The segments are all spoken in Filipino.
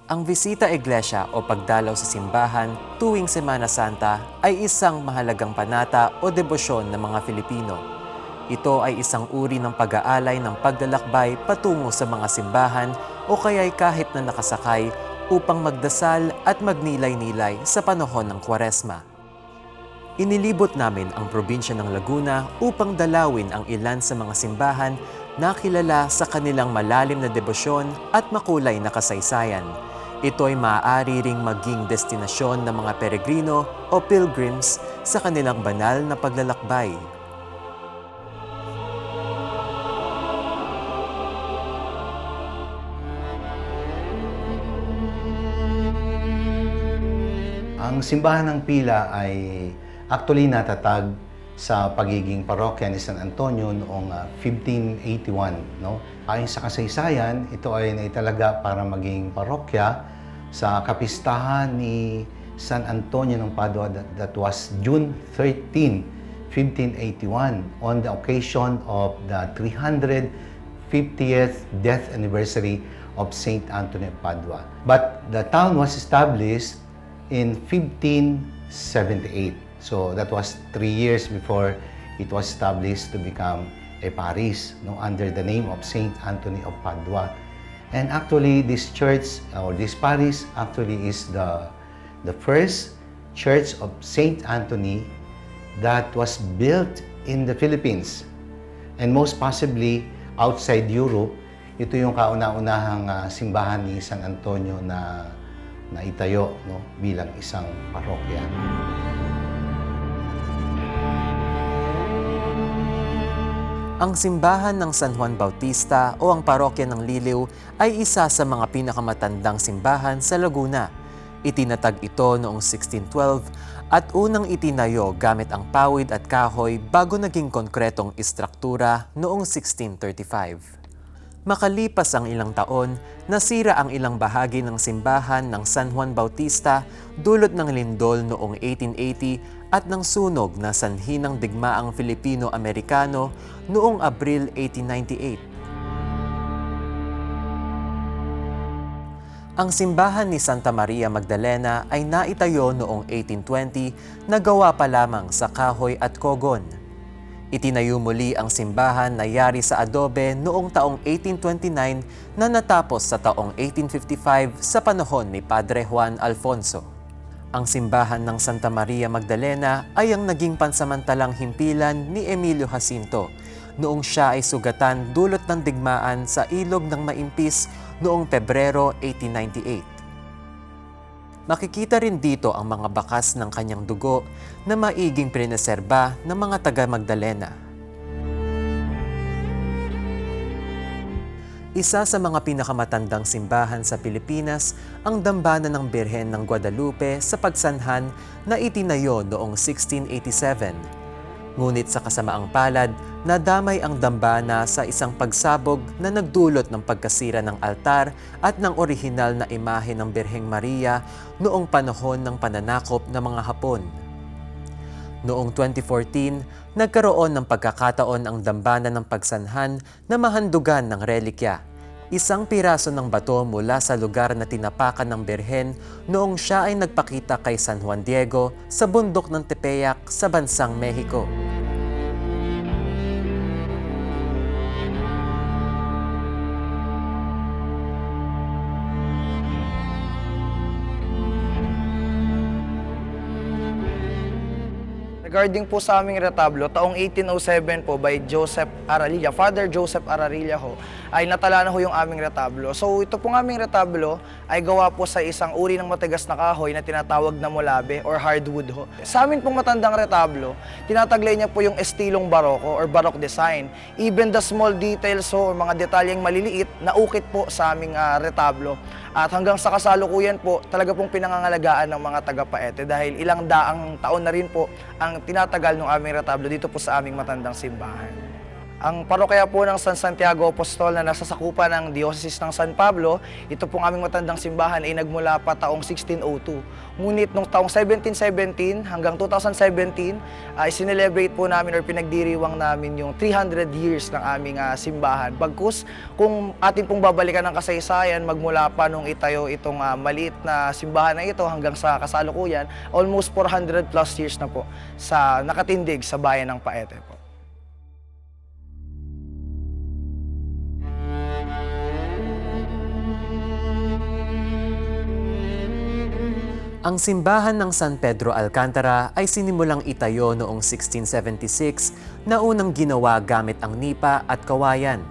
Ang bisita iglesia o pagdalaw sa simbahan tuwing Semana Santa ay isang mahalagang panata o debosyon ng mga Filipino. Ito ay isang uri ng pag-aalay ng paglalakbay patungo sa mga simbahan o kaya'y kahit na nakasakay upang magdasal at magnilay-nilay sa panahon ng Kwaresma. Inilibot namin ang probinsya ng Laguna upang dalawin ang ilan sa mga simbahan na kilala sa kanilang malalim na debosyon at makulay na kasaysayan. Ito ay maaari ring maging destinasyon ng mga peregrino o pilgrims sa kanilang banal na paglalakbay. Ang Simbahan ng Pila ay actually natatag sa pagiging parokya ni San Antonio noong 1581. No? Ayon sa kasaysayan, ito ay naitalaga para maging parokya sa kapistahan ni San Antonio ng Padua that was June 13, 1581 on the occasion of the 350th death anniversary of Saint Anthony of Padua. But the town was established in 1578. So that was 3 years before it was established to become a parish, no, under the name of Saint Anthony of Padua. And actually, this church or this parish actually is the first church of Saint Anthony that was built in the Philippines. And most possibly outside Europe, ito yung kauna-unahang simbahan ni San Antonio na itayo, no, bilang isang parokya. Ang simbahan ng San Juan Bautista o ang parokya ng Liliw ay isa sa mga pinakamatandang simbahan sa Laguna. Itinatag ito noong 1612 at unang itinayo gamit ang pawid at kahoy bago naging konkretong istruktura noong 1635. Makalipas ang ilang taon, nasira ang ilang bahagi ng simbahan ng San Juan Bautista dulot ng lindol noong 1880 at ng sunog na sanhi ng digmaang Filipino-Amerikano noong Abril 1898. Ang simbahan ni Santa Maria Magdalena ay naitayo noong 1820 na gawa pa lamang sa kahoy at kogon. Itinayo muli ang simbahan na yari sa adobe noong taong 1829 na natapos sa taong 1855 sa panahon ni Padre Juan Alfonso. Ang simbahan ng Santa Maria Magdalena ay ang naging pansamantalang himpilan ni Emilio Jacinto noong siya ay sugatan dulot ng digmaan sa Ilog ng Maimpis noong Pebrero 1898. Makikita rin dito ang mga bakas ng kanyang dugo na maiging preneserba ng mga taga-Magdalena. Isa sa mga pinakamatandang simbahan sa Pilipinas ang Dambana ng Birhen ng Guadalupe sa Pagsanhan na itinayo noong 1687. Ngunit sa kasamaang palad, nadamay ang dambana sa isang pagsabog na nagdulot ng pagkasira ng altar at ng orihinal na imahe ng Birheng Maria noong panahon ng pananakop ng mga Hapon. Noong 2014, nagkaroon ng pagkakataon ang dambana ng Pagsanhan na mahandugan ng relikya, isang piraso ng bato mula sa lugar na tinapakan ng Birhen noong siya ay nagpakita kay San Juan Diego sa bundok ng Tepeyac sa bansang Mexico. Regarding po sa aming retablo, taong 1807 po by Joseph Ararilla, Father Joseph Ararilla ho, ay natala na ho yung aming retablo. So ito pong aming retablo ay gawa po sa isang uri ng matigas na kahoy na tinatawag na molabe or hardwood ho. Sa amin pong matandang retablo, tinataglay niya po yung estilong baroko or baroque design. Even the small details ho, or mga detalyeng maliliit, naukit po sa aming retablo. At hanggang sa kasalukuyan po, talaga pong pinangangalagaan ng mga taga-Paete dahil ilang daang taon na rin po ang tinatagal ng aming retablo dito po sa aming matandang simbahan. Ang parokya po ng San Santiago Apostol na nasa sakupan ng Diocese ng San Pablo, ito pong aming matandang simbahan ay nagmula pa taong 1602. Ngunit noong taong 1717 hanggang 2017 ay sinelebrate po namin or pinagdiriwang namin yung 300 years ng aming simbahan. Bagkus, kung atin pong babalikan ng kasaysayan, magmula pa nung itayo itong maliit na simbahan na ito hanggang sa kasalukuyan, almost 400 plus years na po sa nakatindig sa bayan ng Paete po. Ang simbahan ng San Pedro Alcantara ay sinimulang itayo noong 1676 na unang ginawa gamit ang nipa at kawayan.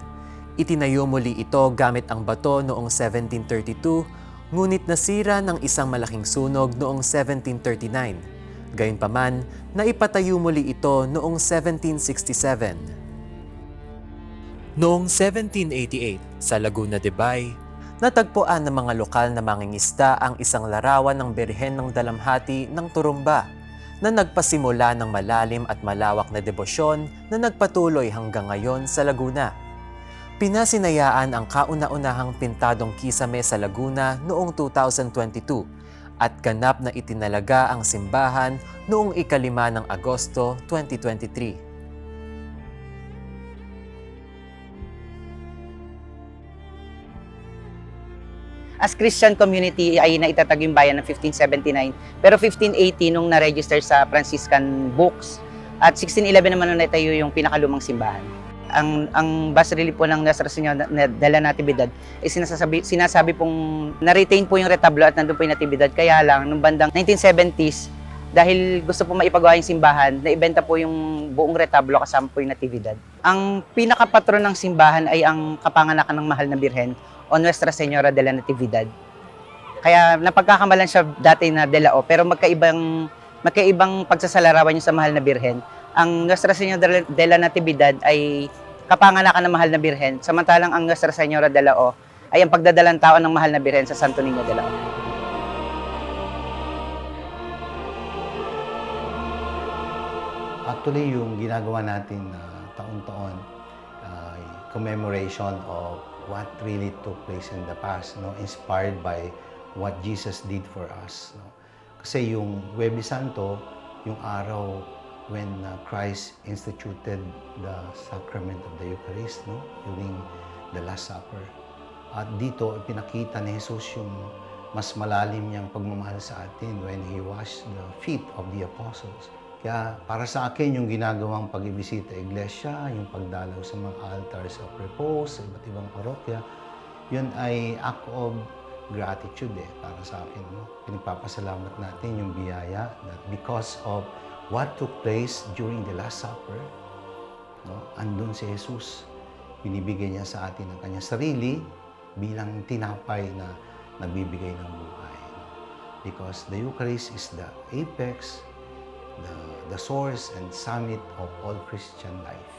Itinayo muli ito gamit ang bato noong 1732, ngunit nasira ng isang malaking sunog noong 1739. Gayunpaman, naipatayo muli ito noong 1767. Noong 1788, sa Laguna de Bay, natagpuan ng mga lokal na mangingisda ang isang larawan ng Birhen ng Dalamhati ng Turumba na nagpasimula ng malalim at malawak na debosyon na nagpatuloy hanggang ngayon sa Laguna. Pinasinayaan ang kauna-unahang pintadong kisame sa Laguna noong 2022 at ganap na itinalaga ang simbahan noong 5 ng Agosto 2023. As Christian community ay naitatag yung bayan ng 1579, pero 1580 nung na-register sa Franciscan books at 1611 naman nung naitayo yung pinakalumang simbahan. Ang bas relief po ng Nuestra Señora de la Natividad ay sinasabi pong na-retain po yung retablo at nandun po yung Natividad. Kaya lang, nung bandang 1970s, dahil gusto po maipagawa yung simbahan, naibenta po yung buong retablo kasama po yung Natividad. Ang pinakapatron ng simbahan ay ang kapanganakan ng Mahal na Birhen o Nuestra Señora de la Natividad. Kaya napagkakamalan siya dati na de la O, pero magkaibang pagsasalarawan yung sa Mahal na Birhen. Ang Nuestra Señora de la Natividad ay kapanganakan ng Mahal na Birhen, samantalang ang Nuestra Señora de la O ay ang pagdadalang tao ng Mahal na Birhen sa Santo Niño de la O. Actually, yung ginagawa natin taon-taon, commemoration of what really took place in the past, no? Inspired by what Jesus did for us. No? Kasi yung Huwebes Santo, yung araw when Christ instituted the sacrament of the Eucharist, no? During the Last Supper. At dito, pinakita ni Jesus yung mas malalim niyang pagmamahal sa atin when He washed the feet of the apostles. Kaya para sa akin, yung ginagawang pag-ibisita iglesia, yung pagdalaw sa mga altars of repose, sa iba't ibang parokya, yun ay act of gratitude para sa akin. No? Pinagpapasalamat natin yung biyaya that because of what took place during the Last Supper, no? Andun si Jesus, binibigay niya sa atin ang kanyang sarili bilang tinapay na nagbibigay ng buhay. No? Because the Eucharist is the apex, the source and summit of all Christian life.